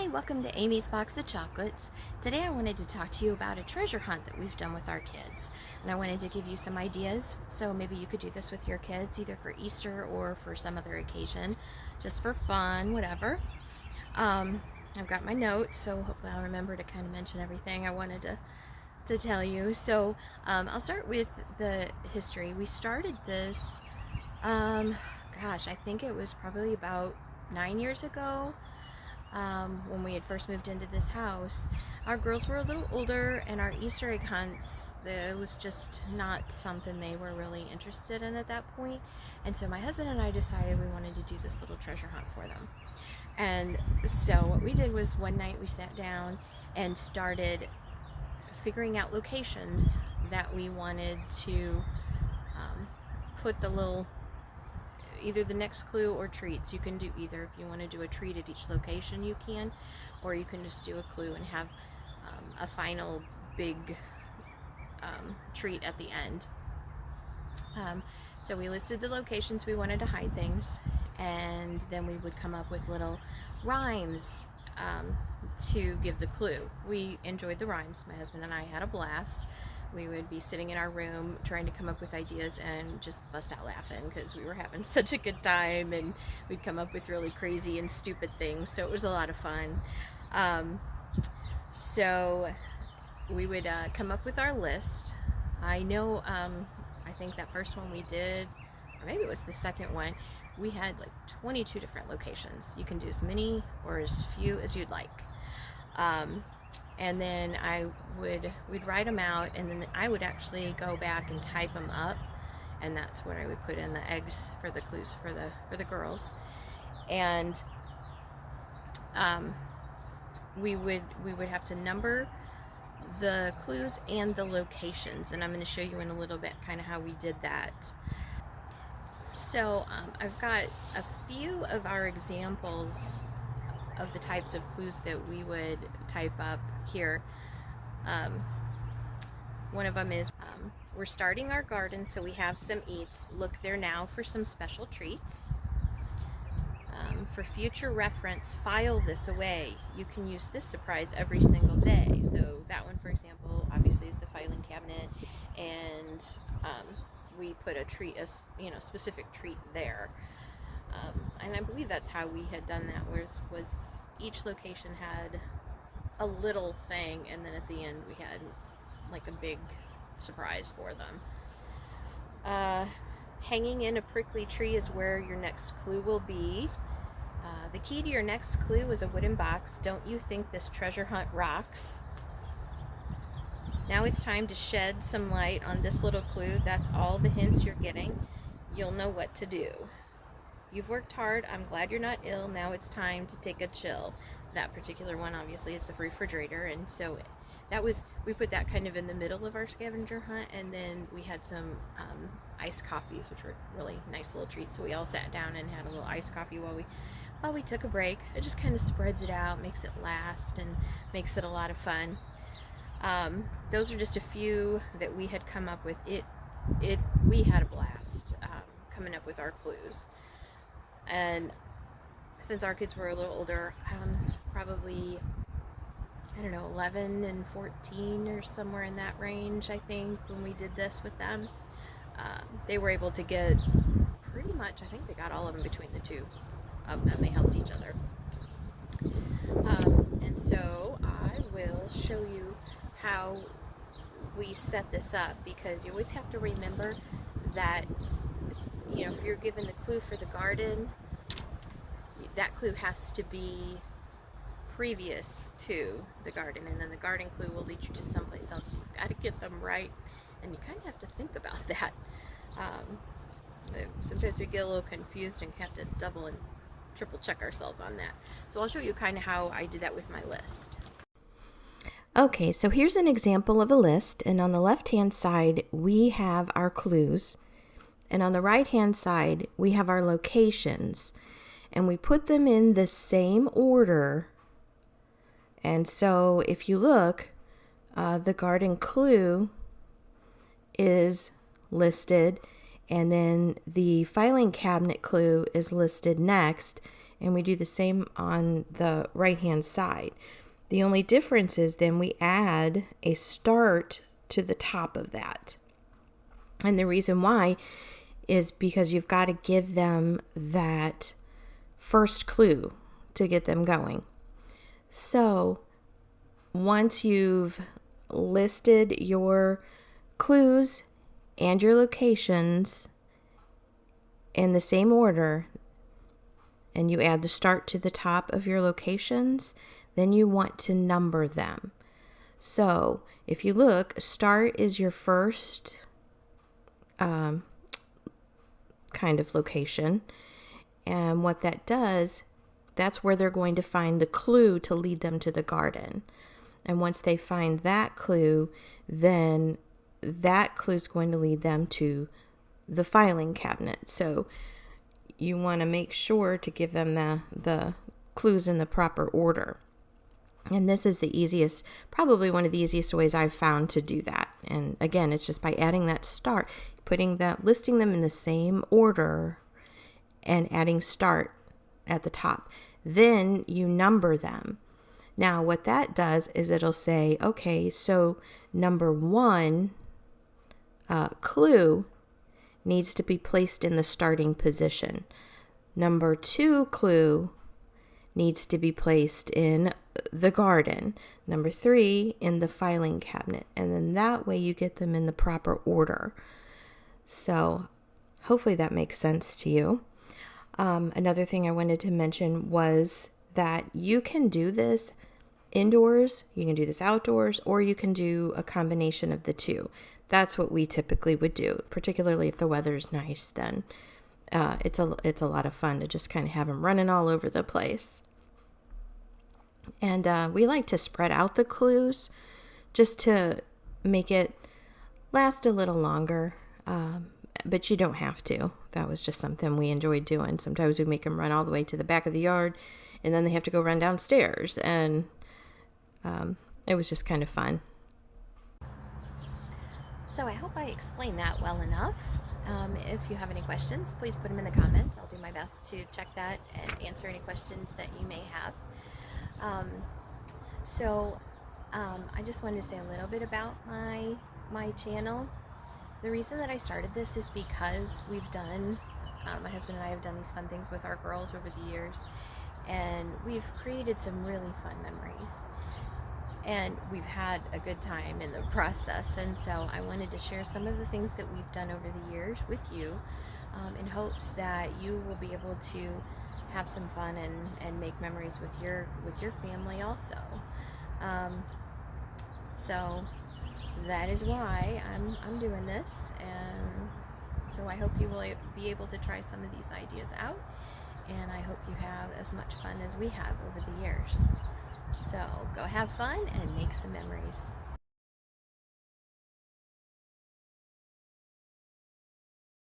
Hi, welcome to Amy's Box of Chocolates. Today I wanted to talk to you about a treasure hunt that we've done with our kids. And I wanted to give you some ideas, so maybe you could do this with your kids, either for Easter or for some other occasion, just for fun, whatever. I've got my notes, so hopefully I'll remember to kind of mention everything I wanted to tell you. So I'll start with the history. We started this, I think it was probably about 9 years ago. When we had first moved into this house. Our girls were a little older, and our Easter egg hunts, it was just not something they were really interested in at that point. And so my husband and I decided we wanted to do this little treasure hunt for them. And so what we did was one night we sat down and started figuring out locations that we wanted to put the little, either the next clue or treats. You can do either. If you want to do a treat at each location, you can, or you can just do a clue and have a final big treat at the end. So we listed the locations we wanted to hide things, and then we would come up with little rhymes to give the clue. We enjoyed the rhymes. My husband and I had a blast. We would be sitting in our room trying to come up with ideas and just bust out laughing because we were having such a good time, and we'd come up with really crazy and stupid things, so it was a lot of fun. So we would come up with our list. I know, I think that first one we did, or maybe it was the second one, we had like 22 different locations. You can do as many or as few as you'd like. And then we'd write them out, and then I would actually go back and type them up, and that's what I would put in the eggs for the clues for the girls. And we would have to number the clues and the locations, and I'm going to show you in a little bit kind of how we did that. So I've got a few of our examples of the types of clues that we would type up here. One of them is, we're starting our garden, so we have some eats. Look there now for some special treats. For future reference, file this away. You can use this surprise every single day. So that one, for example, obviously is the filing cabinet, and we put a treat, a specific treat there. And I believe that's how we had done that, was each location had a little thing, and then at the end we had like a big surprise for them. Hanging in a prickly tree is where your next clue will be. The key to your next clue is a wooden box. Don't you think this treasure hunt rocks? Now it's time to shed some light on this little clue. That's all the hints you're getting. You'll know what to do. You've worked hard. I'm glad you're not ill. Now it's time to take a chill. That particular one obviously is the refrigerator, and so we put that kind of in the middle of our scavenger hunt, and then we had some iced coffees, which were really nice little treats. So we all sat down and had a little iced coffee while we took a break. It just kind of spreads it out, makes it last, and makes it a lot of fun. Those are just a few that we had come up with. We had a blast coming up with our clues. And since our kids were a little older, probably, 11 and 14 or somewhere in that range, I think, when we did this with them, they were able to get pretty much, I think they got all of them between the two of them. They helped each other. And so I will show you how we set this up, because you always have to remember that, if you're given the clue for the garden, that clue has to be previous to the garden, and then the garden clue will lead you to someplace else. So you've got to get them right, and you kind of have to think about that. Sometimes we get a little confused and have to double and triple check ourselves on that. So I'll show you kind of how I did that with my list. Okay, so here's an example of a list, and on the left-hand side we have our clues, and on the right-hand side we have our locations, and we put them in the same order. And so if you look, the garden clue is listed, and then the filing cabinet clue is listed next, and we do the same on the right hand side. The only difference is then we add a start to the top of that. And the reason why is because you've got to give them that first clue to get them going. So once you've listed your clues and your locations in the same order, and you add the start to the top of your locations, then you want to number them. So if you look, start is your first kind of location. And what that does, that's where they're going to find the clue to lead them to the garden. And once they find that clue, then that clue is going to lead them to the filing cabinet. So you want to make sure to give them the clues in the proper order. And this is the easiest, probably one of the easiest ways I've found to do that. And again, it's just by adding that start, listing them in the same order and adding start at the top. Then you number them. Now, what that does is it'll say, okay, so number 1 clue needs to be placed in the starting position. Number 2 clue needs to be placed in the garden. Number 3 in the filing cabinet. And then that way you get them in the proper order. So hopefully that makes sense to you. Another thing I wanted to mention was that you can do this indoors, you can do this outdoors, or you can do a combination of the two. That's what we typically would do, particularly if the weather's nice. Then it's a lot of fun to just kind of have them running all over the place. And we like to spread out the clues just to make it last a little longer. But you don't have to. That was just something we enjoyed doing. Sometimes we make them run all the way to the back of the yard, and then they have to go run downstairs. And it was just kind of fun. So I hope I explained that well enough. If you have any questions, please put them in the comments. I'll do my best to check that and answer any questions that you may have. I just wanted to say a little bit about my channel. The reason that I started this is because we've done, my husband and I have done these fun things with our girls over the years, and we've created some really fun memories, and we've had a good time in the process. And so I wanted to share some of the things that we've done over the years with you, in hopes that you will be able to have some fun and make memories with your family also. So that is why I'm doing this, and so I hope you will be able to try some of these ideas out, and I hope you have as much fun as we have over the years. So go have fun and make some memories.